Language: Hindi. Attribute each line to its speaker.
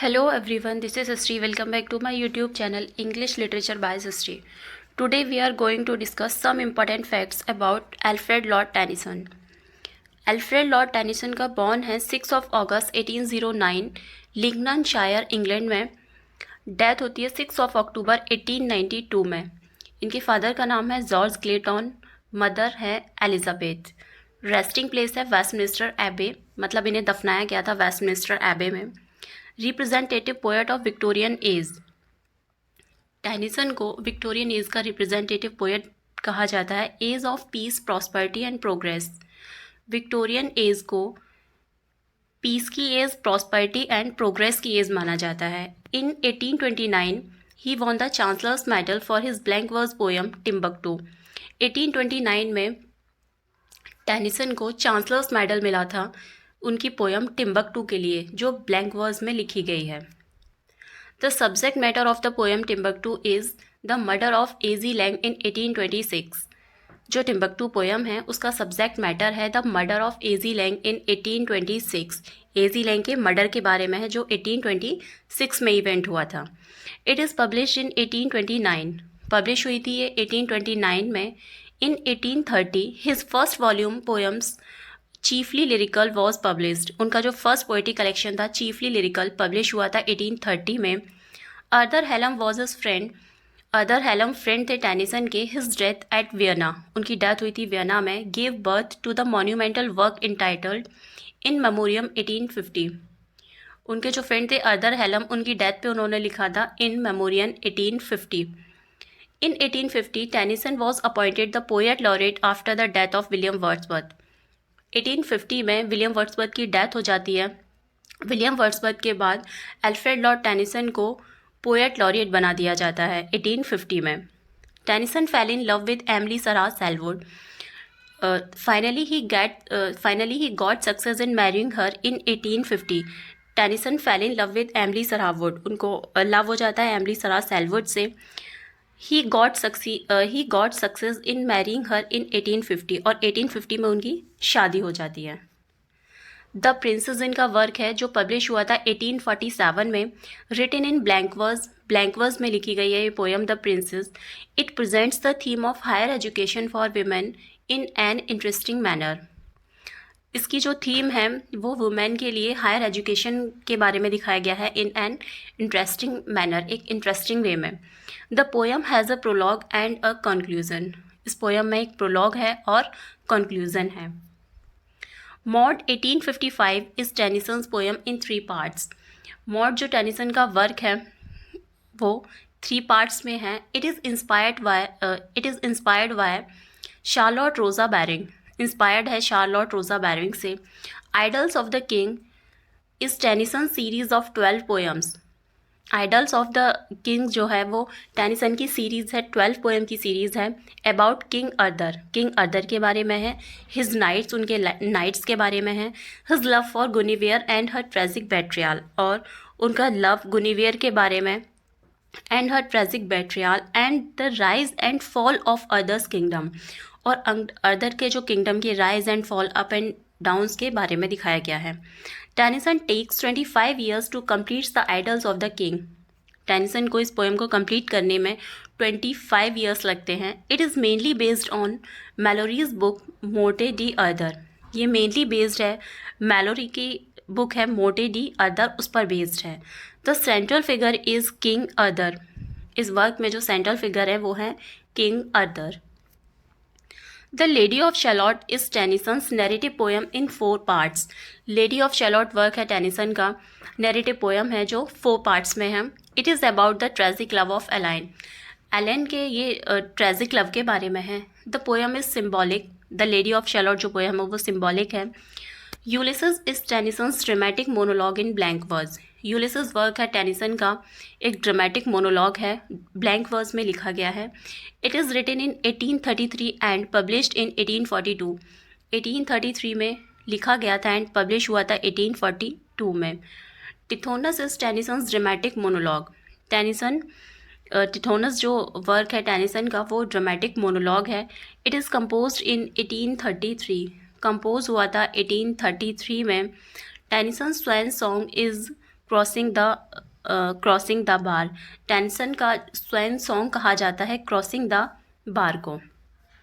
Speaker 1: Hello everyone, this is Sri. Welcome back to my YouTube channel English Literature by Sri. Today we are going to discuss some important facts about Alfred Lord Tennyson. Alfred Lord Tennyson का बॉर्न है 6 अगस्त 1809 लिंकनशायर इंग्लैंड में. डेथ होती है 6 अक्टूबर 1892 में. इनके फादर का नाम है जॉर्ज क्लेटन, मदर है एलिजाबेथ. रेस्टिंग प्लेस है वेस्टमिनिस्टर एबे, मतलब इन्हें दफनाया गया था वेस्टमिनिस्टर एबे में. Representative poet of Victorian age. Tennyson को विक्टोरियन एज का रिप्रेजेंटेटिव पोएट कहा जाता है. Age of peace, prosperity and progress. Victorian age को पीस की एज, प्रॉस्पेरिटी एंड प्रोग्रेस की एज माना जाता है. In 1829 he won the chancellor's medal for his blank verse poem Timbuktu. 1829 में टेनिसन को चांसलर्स मेडल मिला था उनकी पोयम टिम्बकटू के लिए, जो ब्लैंक वर्स में लिखी गई है. The subject matter of the poem Timbuktu is the murder of A G Lang in 1826. जो टिम्बकटू पोएम है उसका सब्जेक्ट मैटर है the murder of A G Lang in 1826. A G Lang के मर्डर के बारे में है जो 1826 में इवेंट हुआ था. It is publish in 1829. Publish हुई थी ये 1829 में. In 1830 his first volume poems chiefly lyrical was published. उनका जो फर्स्ट पोइट्री कलेक्शन था चीफली लिरिकल पब्लिश हुआ था 1830 में. Arthur Hallam was his friend. Arthur Hallam friend थे टेनिसन के. His death at Vienna. उनकी डेथ हुई थी वियना में. Give birth to the monumental work entitled in memoriam 1850. उनके जो फ्रेंड थे अदर हेलम, उनकी डेथ पे उन्होंने लिखा था in memoriam 1850. In 1850 Tennyson was appointed the poet laureate after the death of William Wordsworth. 1850 में विलियम वर्ड्सवर्थ की डेथ हो जाती है. विलियम वर्ड्सवर्थ के बाद अल्फ्रेड लॉर्ड टेनिसन को पोएट लॉरिएट बना दिया जाता है 1850 में. Tennyson fell in love with Emily Sarah Sellwood. Finally he got success in marrying her in 1850. Tennyson fell in love with Emily Sarawood. उनको लव हो जाता है एमिली सरा सेलवुड से. He got success in marrying her in 1850 और 1850 में उनकी शादी हो जाती है. द प्रिंसेस इनका वर्क है जो पब्लिश हुआ था 1847 में. रिटन इन ब्लैंक वर्स में लिखी गई है ये poem the princess. It presents the theme of higher education for women in an interesting manner. इसकी जो थीम है वो वुमेन के लिए हायर एजुकेशन के बारे में दिखाया गया है इन एन इंटरेस्टिंग मैनर, एक इंटरेस्टिंग वे में. The poem has a prologue and a conclusion. इस पोएम में एक प्रोलॉग है और कंक्लूजन है. Maud 1855 is Tennyson's poem in 3 parts. Maud जो टेनिसन का वर्क है वो 3 पार्ट्स में है. It is inspired by Charlotte Rosa Baring. Inspired है शार्लोट रोजा बैरिंग से. Idylls of the King is Tennyson series of 12 poems. Idols of the king जो है वो टेनिसन की सीरीज़ है, 12 पोएम की सीरीज़ है. अबाउट किंग अर्थर के बारे में है. हिज नाइट्स, उनके नाइट्स के बारे में है. His love for Guinevere and her tragic betrayal, और उनका लव गुनिवियर के बारे में and her tragic betrayal and the rise and fall of Arthur's kingdom, और अदर के जो किंगडम के rise and fall, up and downs के बारे में दिखाया गया है. Tennyson takes 25 years to complete the idylls of the king. Tennyson को इस पोएम को कंप्लीट करने में 25 years लगते हैं. It is mainly based on Malory's book Morte d'Arthur. ये मेनली बेस्ड है मैलोरी की बुक है मोटे डी अदर, उस पर बेस्ड है. The central figure is King Arthur. इस वर्क में जो सेंट्रल फिगर है वो है King Arthur. The lady of Shalott is Tennyson's narrative poem in 4 parts. Lady of Shalott work है टेनिसन का, नैरेटिव पोएम है जो 4 पार्ट्स में है. It is about the tragic love of Elaine. Elaine के ये ट्रेजिक लव के बारे में है. The poem is symbolic. The lady of Shalott जो पोएम है वो सिम्बॉलिक है. Ulysses is Tennyson's dramatic monologue in blank verse. Ulysses work है टेनिसन का, एक ड्रामेटिक मोनोलॉग है, ब्लैंक वर्स में लिखा गया है. It is written in 1833 and published in 1842. 1833 में लिखा गया था एंड पब्लिश हुआ था 1842 में. टिथोनस इज टेनिसन्स ड्रामेटिक मोनोलॉग. टिथोनस जो वर्क है टेनिसन का वो ड्रामेटिक मोनोलॉग है. It is composed in 1833. Compose हुआ था 1833 में. Tennyson swan song is crossing the bar. Tennyson का स्वयं सॉन्ग कहा जाता है क्रॉसिंग द बार को।